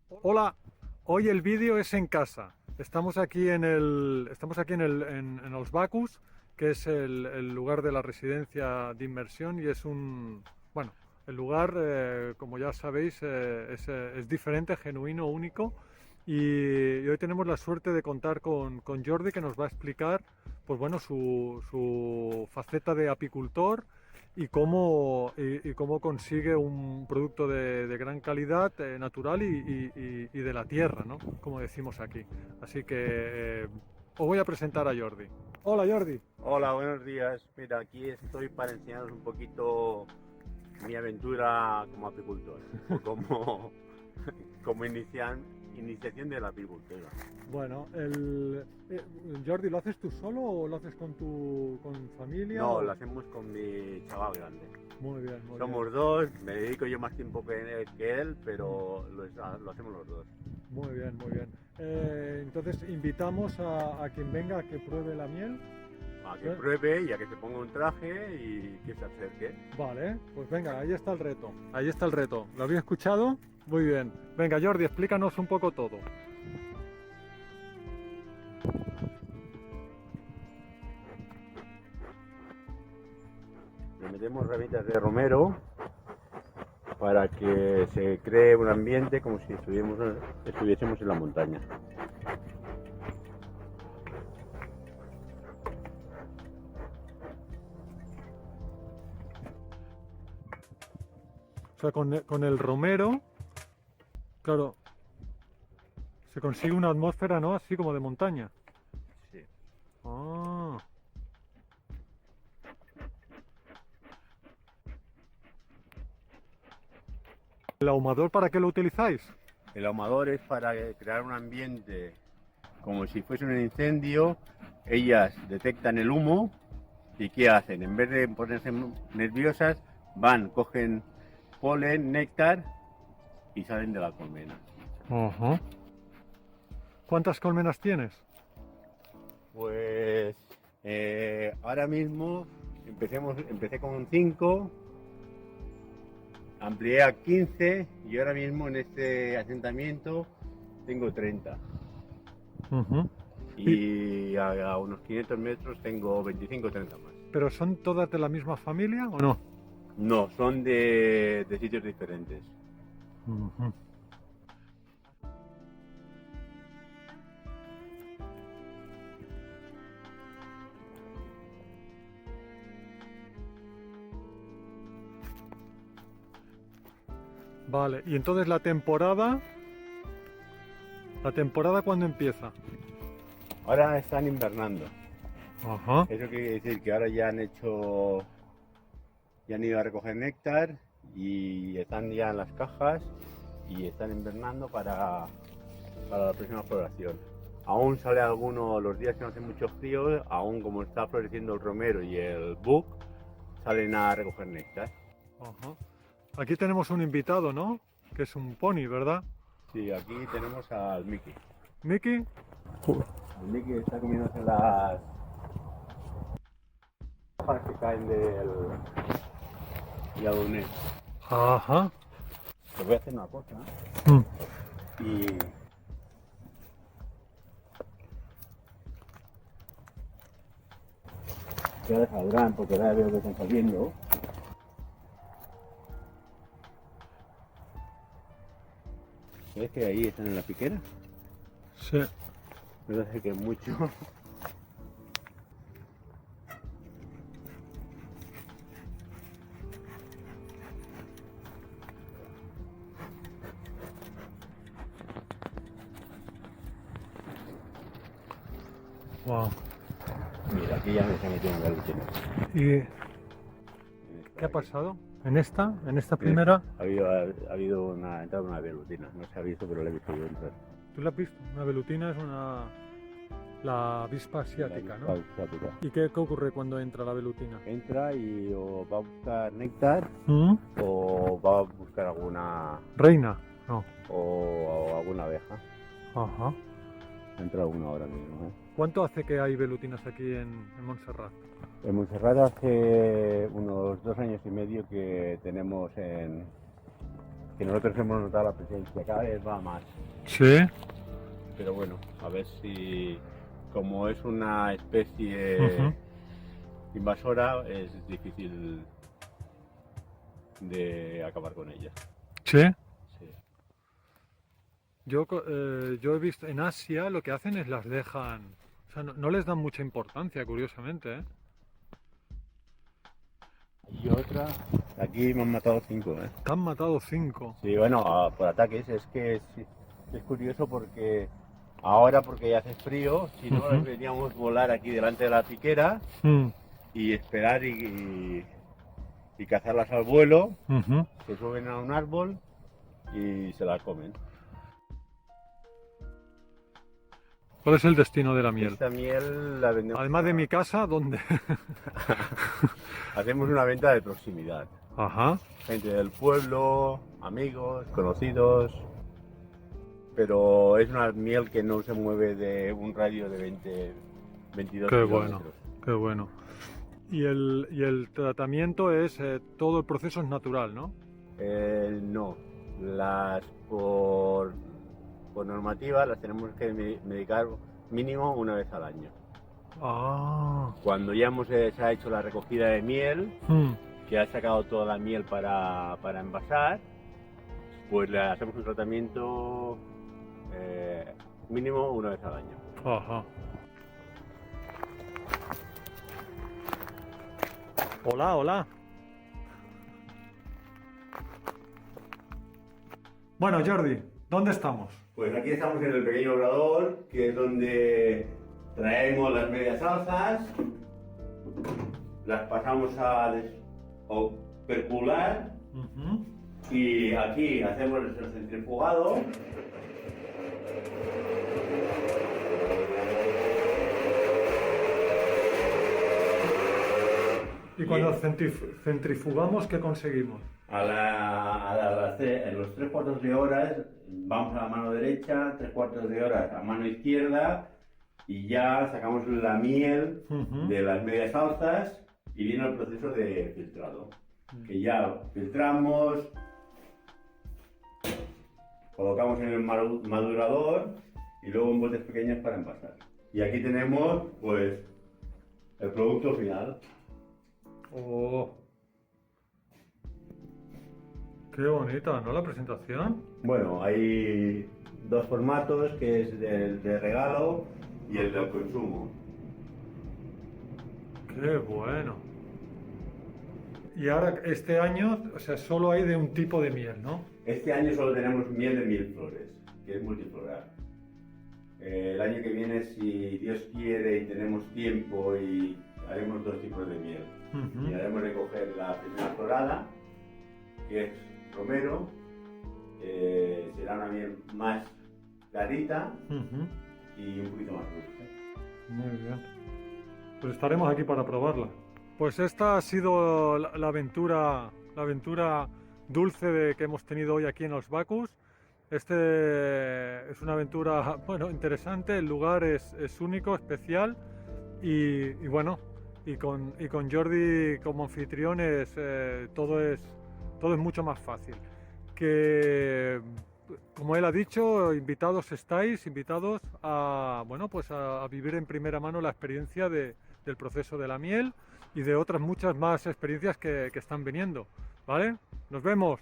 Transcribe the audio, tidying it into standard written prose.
Hola, hoy el vídeo es en casa. Estamos aquí en Os Bacus, que es el lugar de la residencia de inmersión y es bueno, el lugar, como ya sabéis, es diferente, genuino, único. Y hoy tenemos la suerte de contar con Jordi, que nos va a explicar, pues bueno, su faceta de apicultor y cómo consigue un producto de gran calidad, natural y de la tierra, ¿no? Como decimos aquí. Así que os voy a presentar a Jordi. Hola Jordi. Hola, buenos días. Mira, aquí estoy para enseñaros un poquito mi aventura como apicultor o como, como iniciación de la apicultura. Bueno, Jordi, ¿lo haces tú solo o lo haces con familia? No, lo hacemos con mi chaval grande. Muy bien, muy bien. Somos dos, me dedico yo más tiempo que él, pero lo hacemos los dos. Muy bien, muy bien. Entonces invitamos a quien venga a que pruebe la miel. A que ¿Sí? pruebe y a que se ponga un traje y que se acerque. Vale, pues venga, ahí está el reto. Ahí está el reto. ¿Lo había escuchado? Muy bien. Venga, Jordi, explícanos un poco todo. Le metemos ramitas de romero para que se cree un ambiente como si estuviésemos en la montaña. O sea, con el romero, claro, se consigue una atmósfera, ¿no? Así como de montaña. Sí. Ah. ¿El ahumador para qué lo utilizáis? El ahumador es para crear un ambiente como si fuese un incendio. Ellas detectan el humo y ¿qué hacen? En vez de ponerse nerviosas, van, cogen polen, néctar y salen de la colmena. Ajá. ¿Cuántas colmenas tienes? Pues ahora mismo empecé con 5, amplié a 15 y ahora mismo en este asentamiento tengo 30. Ujú. Y a unos 500 metros tengo 25 o 30 más. ¿Pero son todas de la misma familia o no? No, son de sitios diferentes. Ujú. Vale, y entonces ¿la temporada cuándo empieza? Ahora están invernando. Ajá. Eso quiere decir que ahora ya han ido a recoger néctar y están ya en las cajas y están invernando para la próxima floración. Aún sale alguno los días que no hace mucho frío, aún como está floreciendo el romero y el buk, salen a recoger néctar. Ajá. Aquí tenemos un invitado, ¿no? Que es un pony, ¿verdad? Sí, aquí tenemos al Mickey. Miki. El Mickey está comiéndose las hojas que caen del yadoné. Ajá. Te voy a hacer una cosa Mm. y voy a dejar el gran porque ahora veo que están saliendo. ¿Ves que ahí están en la piquera? Sí. No sé que mucho. Wow. Mira, aquí ya me se metido en la lucha. ¿Y qué ha pasado? ¿En esta primera? Ha habido una entrada de una velutina. No se ha visto, pero la he visto yo entrar. ¿Tú la has visto? Una velutina es la avispa asiática, ¿no? Asiática. ¿Y qué ocurre cuando entra la velutina? Entra y o va a buscar néctar ¿Mm? o va a buscar alguna Reina. No. o alguna abeja. Ajá. Entra alguna ahora mismo. ¿Cuánto hace que hay velutinas aquí en Montserrat? En Montserrat hace unos 2 años y medio que tenemos que nosotros hemos notado la presencia, cada vez va más. Sí. Pero bueno, a ver si, como es una especie Ujú. invasora, es difícil de acabar con ella. Sí. Sí. Yo he visto en Asia lo que hacen es las dejan, o sea, no les dan mucha importancia, curiosamente, ¿eh? Y otra, aquí me han matado 5, ¿eh? Te han matado 5. Sí, bueno, por ataques, es que es curioso porque ahora, porque ya hace frío, si no, Ujú. deberíamos volar aquí delante de la piquera Mm, y esperar y cazarlas al vuelo, ujú. se suben a un árbol y se las comen. ¿Cuál es el destino de la miel? Esta miel la vendemos. Además de mi casa, ¿dónde? Hacemos una venta de proximidad. Ajá. Gente del pueblo, amigos, conocidos. Pero es una miel que no se mueve de un radio de 22 Qué bueno, kilómetros. qué bueno. Y el tratamiento es, todo el proceso es natural, ¿no? No, las por normativa las tenemos que medicar mínimo una vez al año. Ah. Cuando ya se ha hecho la recogida de miel, Mm. que ha sacado toda la miel para envasar, pues le hacemos un tratamiento mínimo una vez al año. Ajá. Hola, hola. Bueno, Jordi, ¿dónde estamos? Pues aquí estamos en el pequeño obrador, que es donde traemos las medias alzas, las pasamos a percular Ujú. y aquí hacemos el centrifugado. Y cuando centrifugamos, ¿qué conseguimos? En los 3 cuartos de hora vamos a la mano derecha, 3 cuartos de hora a mano izquierda y ya sacamos la miel Ujú. de las medias alzas y viene el proceso de filtrado. Que ya filtramos, colocamos en el madurador y luego en botes pequeños para envasar. Y aquí tenemos pues el producto final. Oh. Qué bonita, ¿no? La presentación. Bueno, hay dos formatos, que es el de regalo y el del consumo. Qué bueno. Y ahora, este año, o sea, solo hay de un tipo de miel, ¿no? Este año solo tenemos miel de 1000 flores, que es multifloral. El año que viene, si Dios quiere y tenemos tiempo, y haremos 2 tipos de miel. Ujú. Y haremos recoger la primera florada, que es romero, será una miel más clarita Ujú. y un poquito más dulce. Muy bien. Pues estaremos aquí para probarla. Pues esta ha sido la aventura dulce que hemos tenido hoy aquí en los Bacus. Es una aventura, bueno, interesante. El lugar es único, especial y bueno, y con Jordi como anfitrión todo es mucho más fácil. Que, como él ha dicho, invitados a, bueno, pues a vivir en primera mano la experiencia del proceso de la miel y de otras muchas más experiencias que están viniendo, ¿vale? Nos vemos.